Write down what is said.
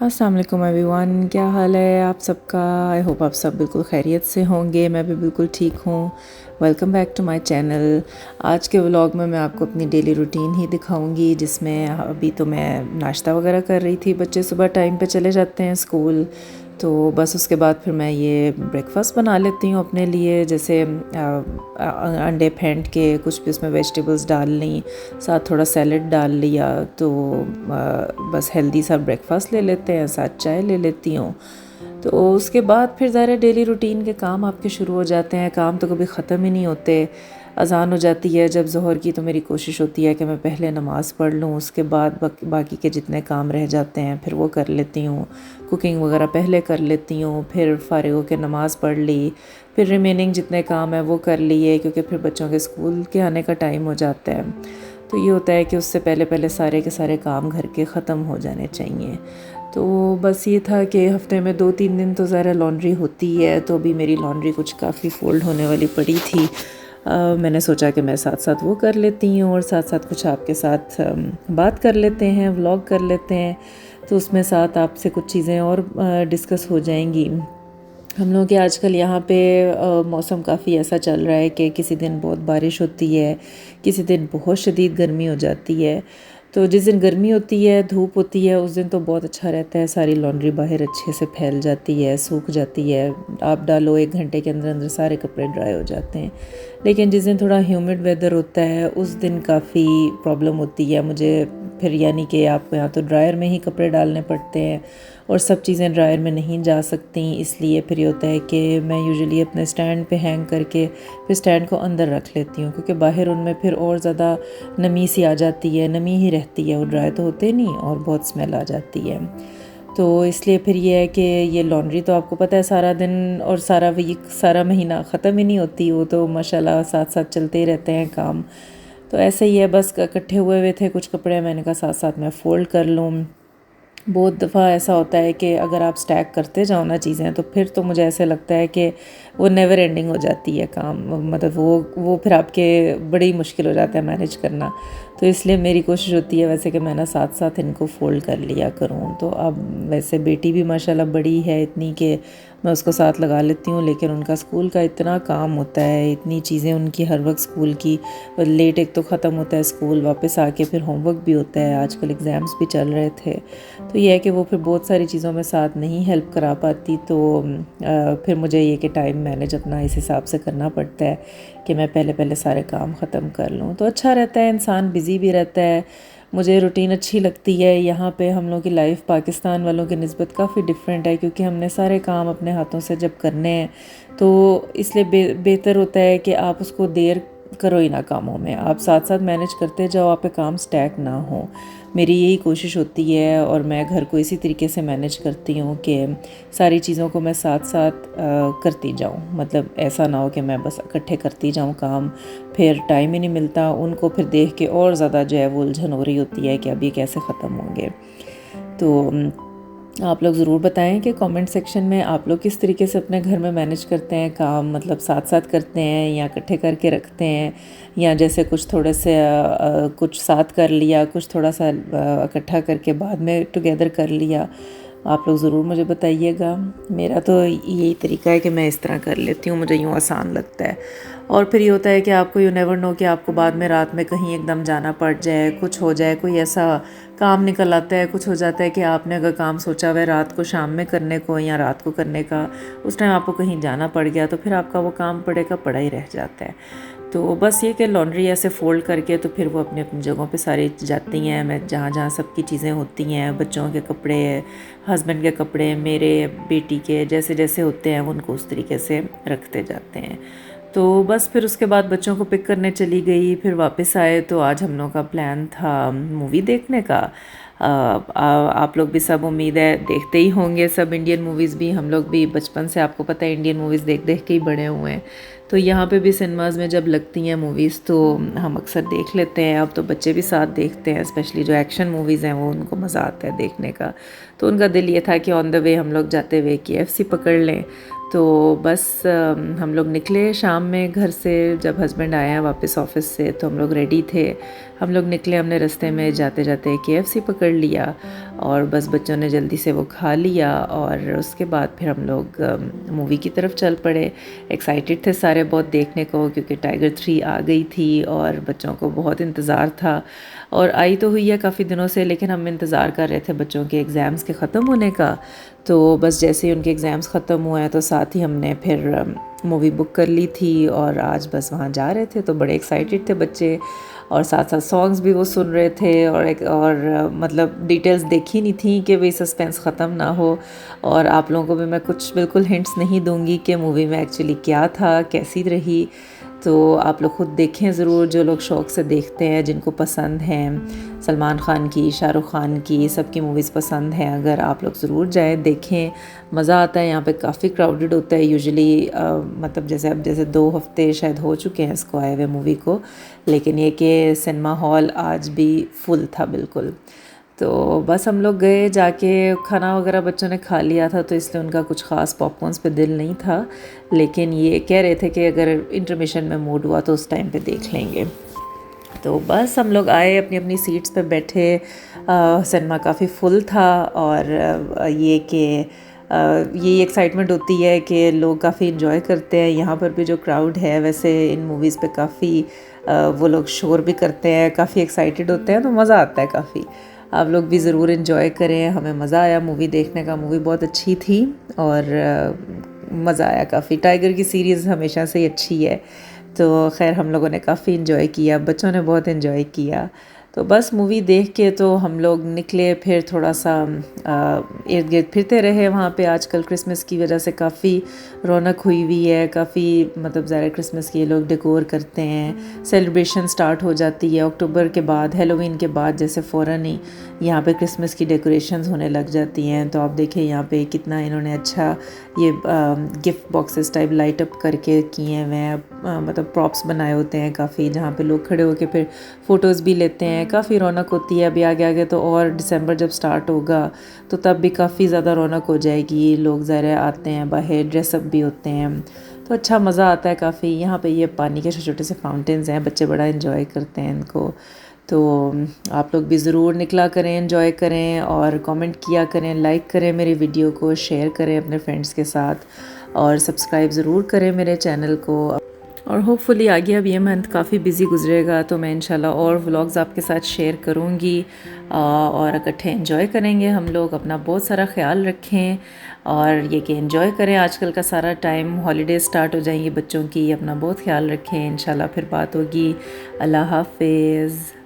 अस्सलाम वालेकुम एवरीवन, क्या हाल है आप सबका। आई होप आप सब बिल्कुल खैरियत से होंगे। मैं भी बिल्कुल ठीक हूँ। Welcome back to my channel. आज के व्लॉग में मैं आपको अपनी डेली रूटीन ही दिखाऊंगी, जिसमें अभी तो मैं नाश्ता वगैरह कर रही थी। बच्चे सुबह टाइम पे चले जाते हैं स्कूल, तो बस उसके बाद फिर मैं ये ब्रेकफास्ट बना लेती हूँ अपने लिए। जैसे अंडे फेंट के कुछ भी उसमें वेजिटेबल्स डाल ली, साथ थोड़ा सैलेड डाल लिया, तो बस हेल्दी सा ब्रेकफास्ट ले लेते हैं, साथ चाय ले लेती हूँ। तो उसके बाद फिर ज़रा डेली रूटीन के काम आपके शुरू हो जाते हैं। काम तो कभी ख़त्म ही नहीं होते। अज़ान हो जाती है जब ज़ोहर की, तो मेरी कोशिश होती है कि मैं पहले नमाज़ पढ़ लूँ, उसके बाद बाकी के जितने काम रह जाते हैं फिर वो कर लेती हूँ। कुकिंग वगैरह पहले कर लेती हूँ, फिर फ़ारिग होकर नमाज़ पढ़ ली, फिर रिमेनिंग जितने काम हैं वो कर लिए, क्योंकि फिर बच्चों के स्कूल के आने का टाइम हो जाता है। तो ये होता है कि उससे पहले पहले सारे के सारे काम घर के ख़त्म हो जाने चाहिए। तो बस ये था कि हफ़्ते में 2-3 दिन तो ज़रा लॉन्ड्री होती है, तो अभी मेरी लॉन्ड्री कुछ काफ़ी फ़ोल्ड होने वाली पड़ी थी। मैंने सोचा कि मैं साथ साथ वो कर लेती हूँ और साथ साथ कुछ आपके साथ बात कर लेते हैं, व्लॉग कर लेते हैं, तो उसमें साथ आपसे कुछ चीज़ें और डिस्कस हो जाएंगी। हम लोग के आजकल यहाँ पे मौसम काफ़ी ऐसा चल रहा है कि किसी दिन बहुत बारिश होती है, किसी दिन बहुत शदीद गर्मी हो जाती है। तो जिस दिन गर्मी होती है, धूप होती है, उस दिन तो बहुत अच्छा रहता है, सारी लॉन्ड्री बाहर अच्छे से फैल जाती है, सूख जाती है। आप डालो 1 घंटे के अंदर अंदर सारे कपड़े ड्राई हो जाते हैं। लेकिन जिस दिन थोड़ा ह्यूमिड वेदर होता है, उस दिन काफ़ी प्रॉब्लम होती है मुझे। फिर यानी कि आपको यहाँ तो ड्रायर में ही कपड़े डालने पड़ते हैं और सब चीज़ें ड्रायर में नहीं जा सकती। इसलिए फिर ये होता है कि मैं यूजुअली अपने स्टैंड पे हैंग करके फिर स्टैंड को अंदर रख लेती हूँ, क्योंकि बाहर उनमें फिर और ज़्यादा नमी सी आ जाती है, नमी ही रहती है, वो ड्राई तो होते नहीं और बहुत स्मेल आ जाती है। तो इसलिए फिर ये है कि ये लॉन्ड्री तो आपको पता है सारा दिन और सारा वीक, सारा महीना ख़त्म ही नहीं होती। वो तो माशाल्लाह साथ साथ चलते ही रहते हैं काम। तो ऐसे ही है, बस इकट्ठे हुए हुए थे कुछ कपड़े, मैंने कहा साथ साथ मैं फ़ोल्ड कर लूँ। बहुत दफ़ा ऐसा होता है कि अगर आप स्टैक करते जाओ ना चीज़ें, तो फिर तो मुझे ऐसे लगता है कि वो नेवर एंडिंग हो जाती है काम। मतलब वो फिर आपके बड़ी मुश्किल हो जाता है मैनेज करना। तो इसलिए मेरी कोशिश होती है वैसे कि मैं ना साथ साथ इनको फ़ोल्ड कर लिया करूँ। तो अब वैसे बेटी भी माशाल्लाह बड़ी है इतनी कि मैं उसको साथ लगा लेती हूँ, लेकिन उनका स्कूल का इतना काम होता है, इतनी चीज़ें उनकी हर वक्त स्कूल की। लेट एक तो ख़त्म होता है स्कूल, वापस आके फिर होमवर्क भी होता है, आजकल एग्ज़ाम्स भी चल रहे थे। तो ये है कि वो फिर बहुत सारी चीज़ों में साथ नहीं हेल्प करा पाती। तो फिर मुझे ये कि टाइम मैनेज अपना इस हिसाब से करना पड़ता है कि मैं पहले पहले सारे काम ख़त्म कर लूँ, तो अच्छा रहता है, इंसान बिज़ी भी रहता है। मुझे रूटीन अच्छी लगती है। यहाँ पे हम लोग की लाइफ पाकिस्तान वालों की निस्बत काफ़ी डिफरेंट है, क्योंकि हमने सारे काम अपने हाथों से जब करने हैं, तो इसलिए बेहतर होता है कि आप उसको देर करो ही ना कामों में, आप साथ साथ मैनेज करते जाओ, आप पे काम स्टैक ना हो। मेरी यही कोशिश होती है और मैं घर को इसी तरीके से मैनेज करती हूँ कि सारी चीज़ों को मैं साथ साथ करती जाऊँ। मतलब ऐसा ना हो कि मैं बस इकट्ठे करती जाऊँ काम, फिर टाइम ही नहीं मिलता, उनको फिर देख के और ज़्यादा जो है वो उलझन हो रही होती है कि अब ये कैसे ख़त्म होंगे। तो आप लोग ज़रूर बताएं कि कमेंट सेक्शन में आप लोग किस तरीके से अपने घर में मैनेज करते हैं काम। मतलब साथ साथ करते हैं या इकट्ठे करके रखते हैं, या जैसे कुछ थोड़े से कुछ साथ कर लिया, कुछ थोड़ा सा इकट्ठा करके बाद में टुगेदर कर लिया। आप लोग ज़रूर मुझे बताइएगा। मेरा तो यही तरीका है कि मैं इस तरह कर लेती हूँ, मुझे यूँ आसान लगता है। और फिर ये होता है कि आपको यू नेवर नो कि आपको बाद में रात में कहीं एकदम जाना पड़ जाए, कुछ हो जाए, कोई ऐसा काम निकल आता है, कुछ हो जाता है कि आपने अगर काम सोचा हुआ है रात को शाम में करने को या रात को करने का, उस टाइम आपको कहीं जाना पड़ गया, तो फिर आपका वो काम पड़ा ही रह जाता है। तो बस ये कि लॉन्ड्री ऐसे फ़ोल्ड करके तो फिर वो अपनी अपनी जगहों पे सारी जाती हैं। मैं जहाँ जहाँ सबकी चीज़ें होती हैं, बच्चों के कपड़े, हस्बैंड के कपड़े, मेरे बेटी के, जैसे जैसे होते हैं वो उनको उस तरीके से रखते जाते हैं। तो बस फिर उसके बाद बच्चों को पिक करने चली गई, फिर वापस आए। तो आज हम लोग का प्लान था मूवी देखने का। आप लोग भी सब उम्मीद है देखते ही होंगे सब इंडियन मूवीज़ भी। हम लोग भी बचपन से आपको पता है इंडियन मूवीज़ देख देख के ही बड़े हुए हैं। तो यहाँ पे भी सिनेमाज़ में जब लगती हैं मूवीज़ तो हम अक्सर देख लेते हैं। अब तो बच्चे भी साथ देखते हैं, स्पेशली जो एक्शन मूवीज़ हैं वो उनको मज़ा आता है देखने का। तो उनका दिल ये था कि ऑन द वे हम लोग जाते हुए KFC पकड़ लें। तो बस हम लोग निकले शाम में घर से। जब हस्बैंड आए हैं वापस ऑफिस से तो हम लोग रेडी थे। हम लोग निकले, हमने रास्ते में जाते जाते KFC पकड़ लिया और बस बच्चों ने जल्दी से वो खा लिया और उसके बाद फिर हम लोग मूवी की तरफ चल पड़े। एक्साइटेड थे सारे बहुत देखने को, क्योंकि टाइगर 3 आ गई थी और बच्चों को बहुत इंतज़ार था। और आई तो हुई है काफ़ी दिनों से, लेकिन हम इंतज़ार कर रहे थे बच्चों के एग्ज़ाम्स के ख़त्म होने का। तो बस जैसे ही उनके एग्ज़ाम्स ख़त्म हुए हैं तो साथ ही हमने फिर मूवी बुक कर ली थी और आज बस वहाँ जा रहे थे। तो बड़े एक्साइटेड थे बच्चे और साथ साथ सॉन्ग्स भी वो सुन रहे थे और मतलब डिटेल्स देखी नहीं थी कि भाई सस्पेंस ख़त्म ना हो। और आप लोगों को भी मैं कुछ बिल्कुल हिंट्स नहीं दूंगी कि मूवी में एक्चुअली क्या था, कैसी रही। तो आप लोग ख़ुद देखें ज़रूर, जो लोग शौक़ से देखते हैं, जिनको पसंद हैं सलमान ख़ान की, शाहरुख़ ख़ान की, सबकी मूवीज़ पसंद हैं, अगर आप लोग ज़रूर जाएं, देखें, मज़ा आता है। यहाँ पे काफ़ी क्राउडेड होता है यूजुअली, मतलब जैसे 2 हफ़्ते शायद हो चुके हैं इसको आए हुए मूवी को, लेकिन ये कि सिनेमा हॉल आज भी फुल था बिल्कुल। तो बस हम लोग गए, जाके खाना वगैरह बच्चों ने खा लिया था तो इसलिए उनका कुछ ख़ास पॉपकॉर्न्स पे दिल नहीं था, लेकिन ये कह रहे थे कि अगर इंटरमिशन में मूड हुआ तो उस टाइम पे देख लेंगे। तो बस हम लोग आए, अपनी अपनी सीट्स पे बैठे। सिनेमा काफ़ी फुल था और ये कि यही एक्साइटमेंट होती है कि लोग काफ़ी इन्जॉय करते हैं। यहाँ पर भी जो क्राउड है, वैसे इन मूवीज़ पे काफ़ी वो लोग शोर भी करते हैं, काफ़ी एक्साइटेड होते हैं, तो मज़ा आता है काफ़ी। आप लोग भी ज़रूर इन्जॉय करें। हमें मज़ा आया मूवी देखने का, मूवी बहुत अच्छी थी और मज़ा आया काफ़ी। टाइगर की सीरीज़ हमेशा से ही अच्छी है, तो खैर हम लोगों ने काफ़ी इन्जॉय किया, बच्चों ने बहुत इन्जॉय किया। तो बस मूवी देख के तो हम लोग निकले, फिर थोड़ा सा इर्द गिर्द फिरते रहे वहाँ पे। आजकल क्रिसमस की वजह से काफ़ी रौनक हुई हुई है, काफ़ी मतलब ज़्यादा क्रिसमस के लोग डेकोर करते हैं, सेलिब्रेशन स्टार्ट हो जाती है अक्टूबर के बाद, हेलोवीन के बाद जैसे फ़ौरन ही यहाँ पे क्रिसमस की डेकोरेशंस होने लग जाती हैं। तो आप देखें यहाँ पे कितना इन्होंने अच्छा ये gift boxes type light up करके किए हुए हैं, मतलब प्रॉप्स बनाए होते हैं काफ़ी, जहाँ पे लोग खड़े होकर फिर फ़ोटोज़ भी लेते हैं। काफ़ी रौनक होती है। अभी आगे आगे तो और दिसंबर जब स्टार्ट होगा तो तब भी काफ़ी ज़्यादा रौनक हो जाएगी। लोग ज़ाहिर आते हैं, बाहर ड्रेसअप भी होते हैं, तो अच्छा मज़ा आता है काफ़ी। यहाँ पे ये पानी के छोटे छोटे से फाउंटेन्स हैं, बच्चे बड़ा इन्जॉय करते हैं इनको। तो आप लोग भी ज़रूर निकला करें, इन्जॉय करें और कमेंट किया करें, लाइक करें मेरी वीडियो को, शेयर करें अपने फ्रेंड्स के साथ और सब्सक्राइब ज़रूर करें मेरे चैनल को। और होपफुली आगे अब ये मंथ काफ़ी बिज़ी गुजरेगा तो मैं इंशाल्लाह और व्लॉग्स आपके साथ शेयर करूँगी और इकट्ठे एंजॉय करेंगे हम लोग। अपना बहुत सारा ख्याल रखें और ये कि एंजॉय करें। आजकल का सारा टाइम, हॉलीडेज स्टार्ट हो जाएंगी बच्चों की, अपना बहुत ख्याल रखें। इंशाल्लाह फिर बात होगी। अल्लाह हाफिज़।